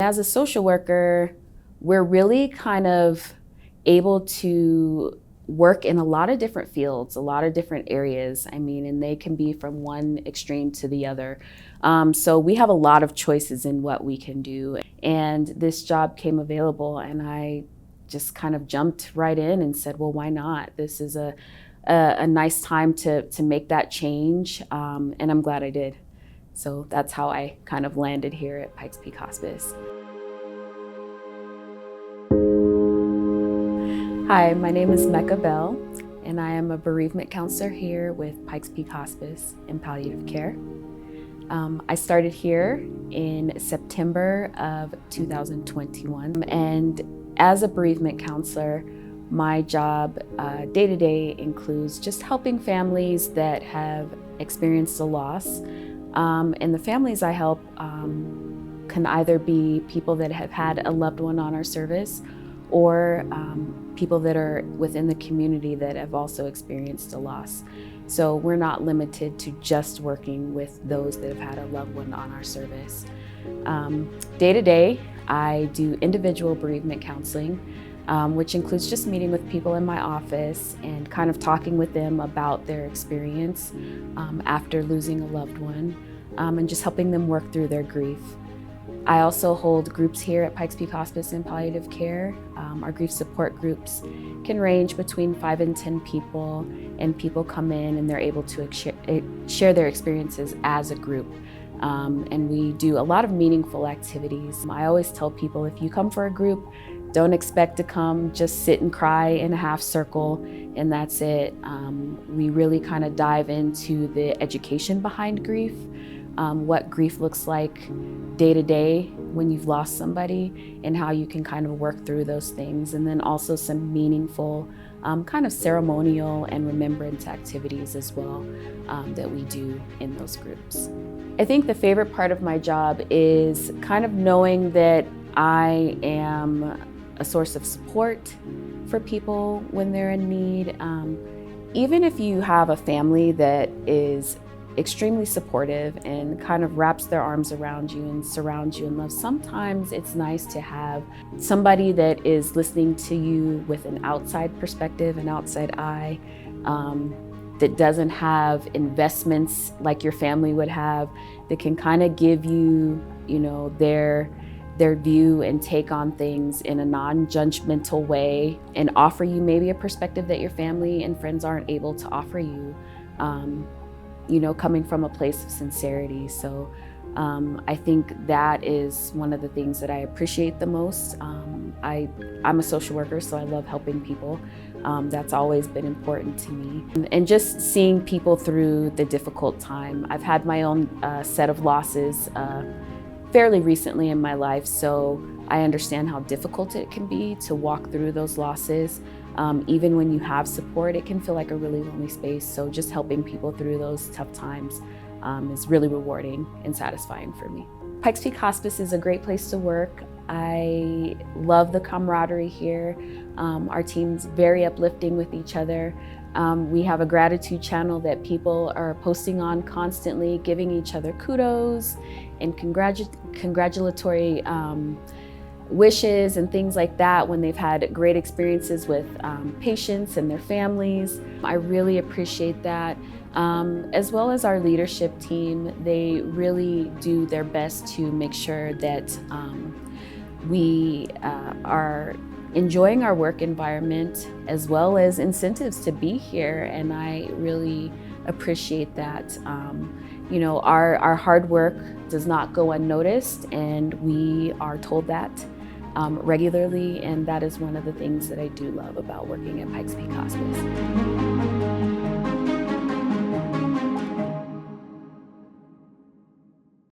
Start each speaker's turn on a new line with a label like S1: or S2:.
S1: As a social worker, we're really kind of able to work in a lot of different fields, a lot of different areas. I mean, and they can be from one extreme to the other. So we have a lot of choices in what we can do. And this job came available and I just kind of jumped right in and said, well, why not? This is a nice time to make that change. And I'm glad I did. So that's how I kind of landed here at Pikes Peak Hospice. Hi, my name is Mecca Bell, and I am a bereavement counselor here with Pikes Peak Hospice in palliative care. I started here in September of 2021, and as a bereavement counselor, my job day-to-day includes just helping families that have experienced a loss. And the families I help can either be people that have had a loved one on our service or people that are within the community that have also experienced a loss. So we're not limited to just working with those that have had a loved one on our service. Day to day, I do individual bereavement counseling, which includes just meeting with people in my office and kind of talking with them about their experience after losing a loved one, and just helping them work through their grief. I also hold groups here at Pikes Peak Hospice in palliative care. Our grief support groups can range between 5 and 10 people, and people come in and they're able to share their experiences as a group. And we do a lot of meaningful activities. I always tell people, if you come for a group, don't expect to come just sit and cry in a half circle and that's it. We really kind of dive into the education behind grief, what grief looks like day to day when you've lost somebody, and how you can kind of work through those things. And then also some meaningful kind of ceremonial and remembrance activities as well that we do in those groups. I think the favorite part of my job is kind of knowing that I am a source of support for people when they're in need. Even if you have a family that is extremely supportive and kind of wraps their arms around you and surrounds you in love, sometimes it's nice to have somebody that is listening to you with an outside perspective, an outside eye, that doesn't have investments like your family would have, that can kind of give you, their view and take on things in a non-judgmental way and offer you maybe a perspective that your family and friends aren't able to offer you, coming from a place of sincerity. So I think that is one of the things that I appreciate the most. I'm a social worker, so I love helping people. That's always been important to me. And just seeing people through the difficult time. I've had my own set of losses fairly recently in my life, so I understand how difficult it can be to walk through those losses. Even when you have support, it can feel like a really lonely space. So just helping people through those tough times is really rewarding and satisfying for me. Pikes Peak Hospice is a great place to work. I love the camaraderie here. Our team's very uplifting with each other. We have a gratitude channel that people are posting on constantly, giving each other kudos and congratulatory wishes and things like that when they've had great experiences with patients and their families. I really appreciate that. As well as our leadership team, they really do their best to make sure that we are enjoying our work environment as well as incentives to be here, and I really appreciate that. Our hard work does not go unnoticed, and we are told that regularly, and that is one of the things that I do love about working at Pikes Peak Hospice.